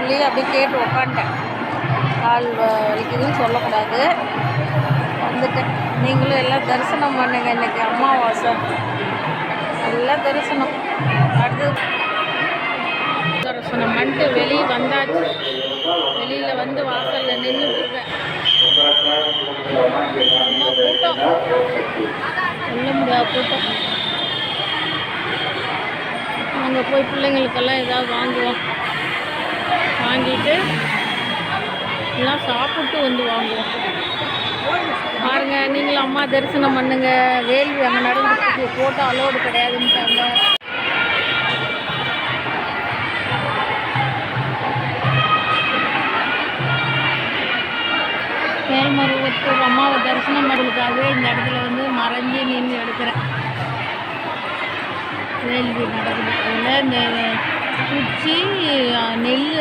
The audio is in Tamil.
சொல்லி அப்படியே கேட்டு உக்காண்டேன். கால் வலிக்குதுன்னு சொல்லக்கூடாது. வந்துட்டேன். நீங்களும் எல்லாம் தரிசனம் பண்ணுங்க. இன்றைக்கி அமாவாசை, எல்லாம் தரிசனம். அடுத்து தரிசனம் பண்ணிட்டு வெளியே வந்தாச்சு. வெளியில் வந்து வாசலில் நின்றுட்டுருக்கேன். அம்மா கூட்டம், சொல்ல முடியாத கூட்டம். அங்கே போய் பிள்ளைங்களுக்கெல்லாம் ஏதாவது வாங்குவோம். வாங்கிட்டு எல்லாம் சாப்பிட்டு வந்து வாங்குவோம். பாருங்கள், நீங்களும் அம்மா தரிசனம் பண்ணுங்கள். வேள்வி அங்கே நடந்துட்டு ஃபோட்டோ அலோடு கிடையாதுன்ட்டாங்க. மேல்மருவத்தூர் அம்மாவை தரிசனம் பண்ணுறதுக்காகவே இந்த இடத்துல வந்து மறைஞ்சி நின்று எடுக்கிறேன். வேள்வி நடக்குது. அதில் இந்த குச்சி நெல்